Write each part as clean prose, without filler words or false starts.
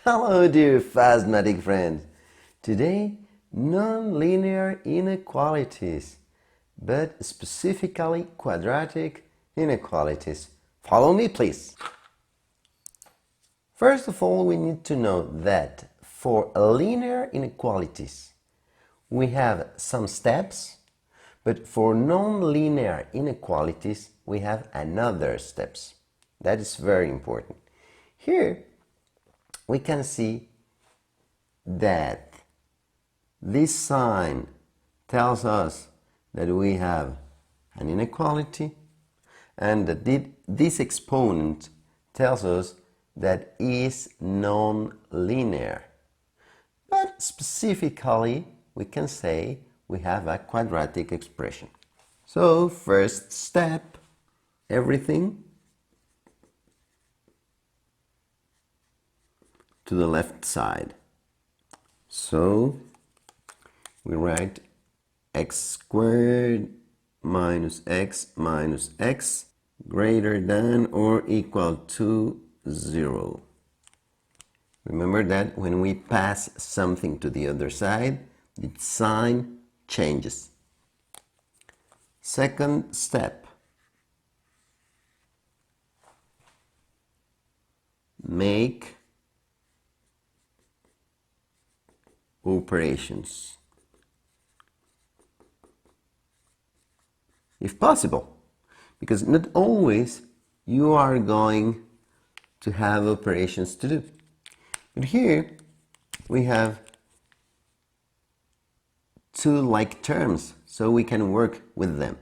Hello dear phasmatic friends. Today, nonlinear inequalities, but specifically quadratic inequalities. Follow me please. First of all, we need to know that for linear inequalities, we have some steps, but for nonlinear inequalities, we have another steps. That is very important. Here, we can see that this sign tells us that we have an inequality, and that this exponent tells us that is non-linear. But specifically, we can say we have a quadratic expression. So, first step, everything to the left side. So we write x squared minus x greater than or equal to 0. Remember that when we pass something to the other side, the sign changes. Second step, make operations, if possible, because not always you are going to have operations to do. But here we have two like terms, so we can work with them.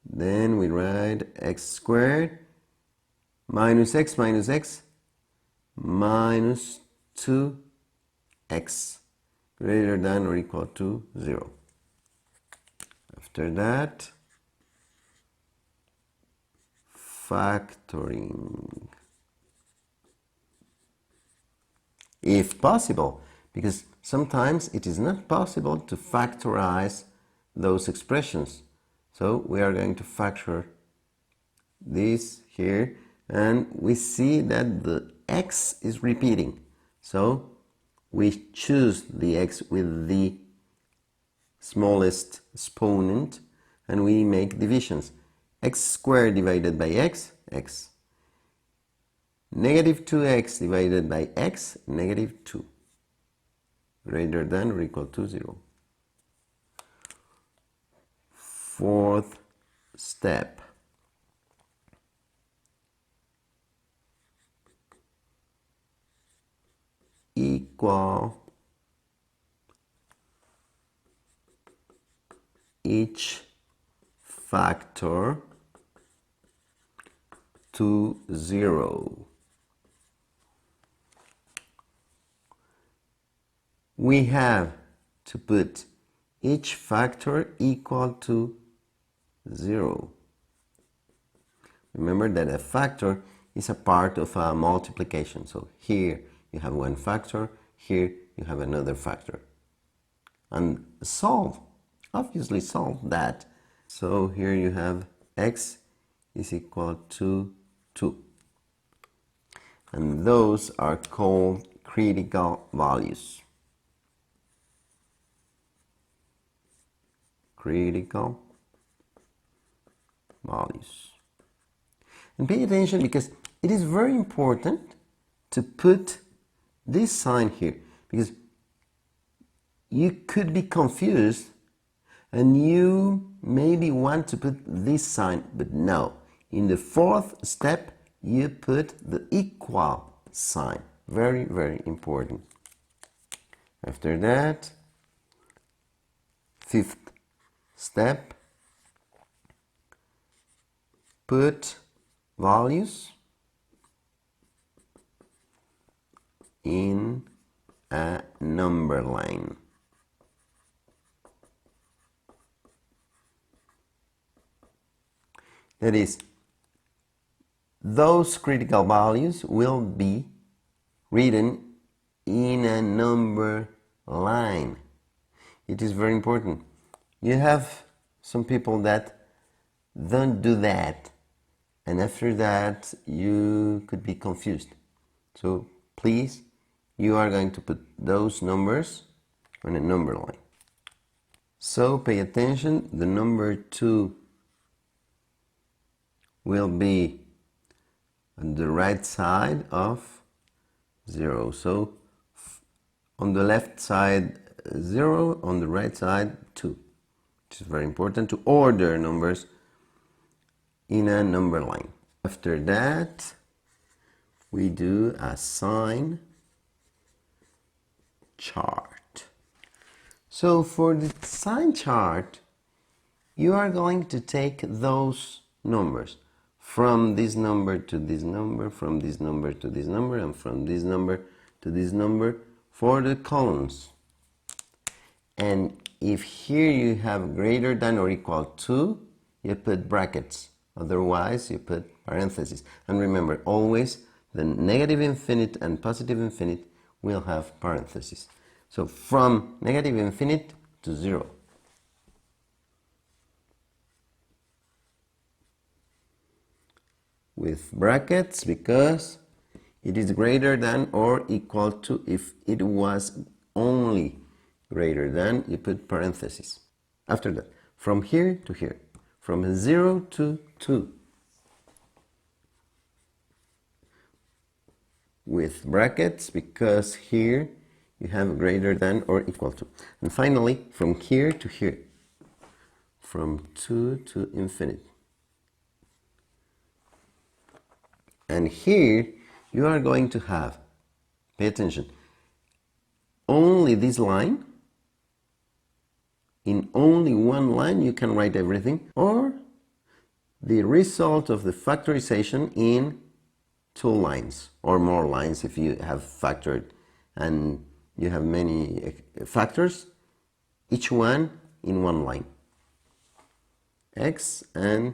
Then we write x squared minus x minus 2x greater than or equal to 0. After that, factoring, if possible, because sometimes it is not possible to factorize those expressions. So we are going to factor this here, and we see that the x is repeating. So we choose the x with the smallest exponent, and we make divisions. X squared divided by x, x. Negative 2x divided by x, negative 2. Greater than or equal to 0. Fourth step. Equal each factor to 0. We have to put each factor equal to 0. Remember that a factor is a part of a multiplication. So here you have one factor, here you have another factor. And obviously solve that. So here you have x is equal to 2. And those are called critical values. Critical values. And pay attention, because it is very important to put this sign here, because you could be confused and you maybe want to put this sign, but no. In the fourth step, you put the equal sign. Very, very important. After that, fifth step, put values in a number line. That is, those critical values will be written in a number line. It is very important. You have some people that don't do that, and after that you could be confused. So please you are going to put those numbers on a number line. So pay attention, the number 2 will be on the right side of 0. So on the left side 0, on the right side 2. Which is very important to order numbers in a number line. After that, we do a sign chart. So for the sign chart, you are going to take those numbers from this number to this number, from this number to this number, and from this number to this number for the columns. And if here you have greater than or equal to, you put brackets. Otherwise, you put parentheses. And remember, always the negative infinite and positive infinite will have parentheses. So from negative infinite to 0. With brackets because it is greater than or equal to. If it was only greater than, you put parentheses. After that, from here to here, from 0 to 2. With brackets because here you have greater than or equal to. And finally, from here to here, from 2 to infinite. And here you are going to have, pay attention, only this line. In only one line you can write everything, or the result of the factorization in 2 lines or more lines if you have factored and you have many factors, each one in one line. X and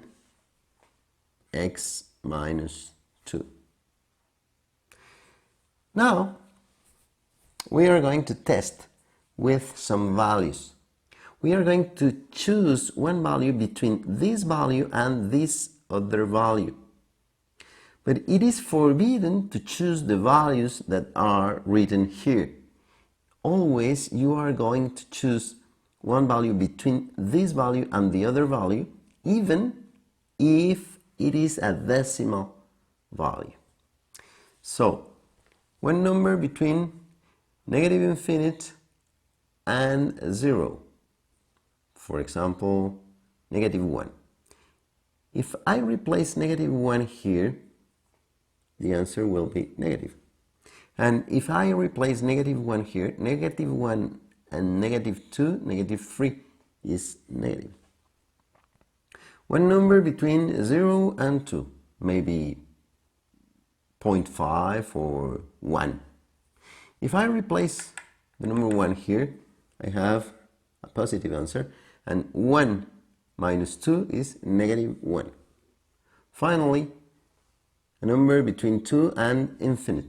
x minus 2. Now we are going to test with some values. We are going to choose one value between this value and this other value. But it is forbidden to choose the values that are written here. Always you are going to choose one value between this value and the other value, even if it is a decimal value. So, one number between negative infinite and 0. For example, negative 1. If I replace negative 1 here, the answer will be negative. And if I replace negative 1 here, negative 1 and negative 2, negative 3 is negative. One number between 0 and 2, maybe 0.5 or 1. If I replace the number 1 here, I have a positive answer. And 1 minus 2 is negative 1. Finally, a number between 2 and infinite,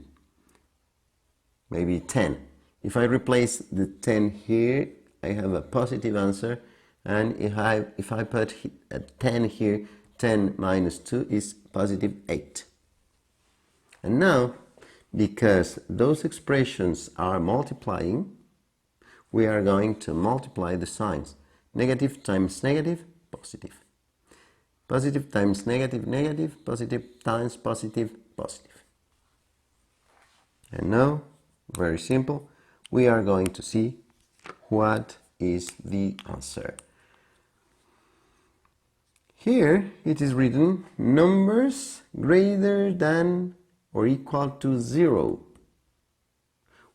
maybe 10. If I replace the 10 here, I have a positive answer. And if I put a 10 here, 10 minus 2 is positive 8. And now, because those expressions are multiplying, we are going to multiply the signs. Negative times negative, positive. Positive times negative, negative. Positive times positive, positive. And now, very simple, we are going to see what is the answer. Here it is written numbers greater than or equal to 0.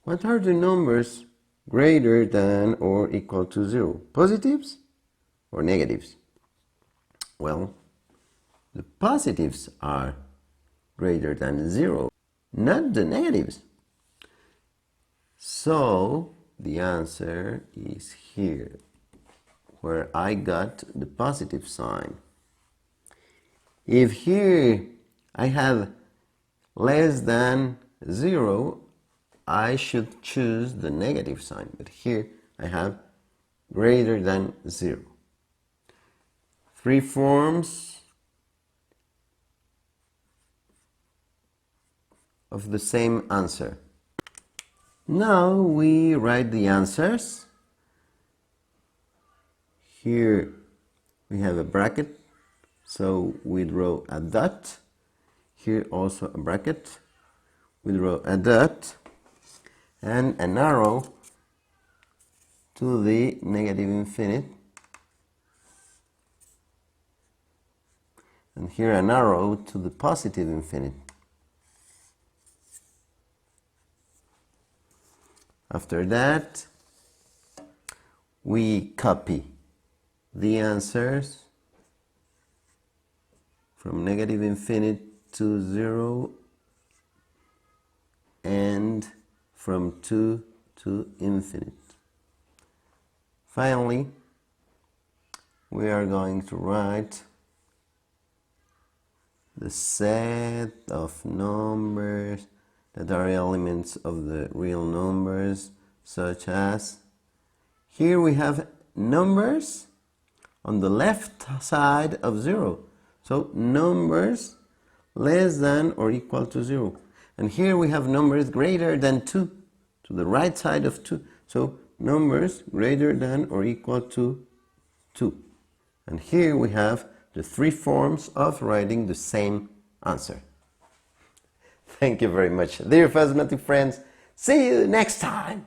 What are the numbers greater than or equal to 0? Positives or negatives? Well, the positives are greater than 0, not the negatives. So the answer is here, where I got the positive sign. If here I have less than 0, I should choose the negative sign. But here I have greater than 0. 3 forms of the same answer. Now we write the answers. Here we have a bracket, so we draw a dot. Here also a bracket, we draw a dot and an arrow to the negative infinite, and here an arrow to the positive infinite. After that, we copy the answers from negative infinite to 0 and from 2 to infinite. Finally, we are going to write the set of numbers that are elements of the real numbers, such as here we have numbers on the left side of 0. So numbers less than or equal to 0. And here we have numbers greater than 2 to the right side of 2. So numbers greater than or equal to 2. And here we have the three forms of writing the same answer. Thank you very much, dear Mathematic friends. See you next time.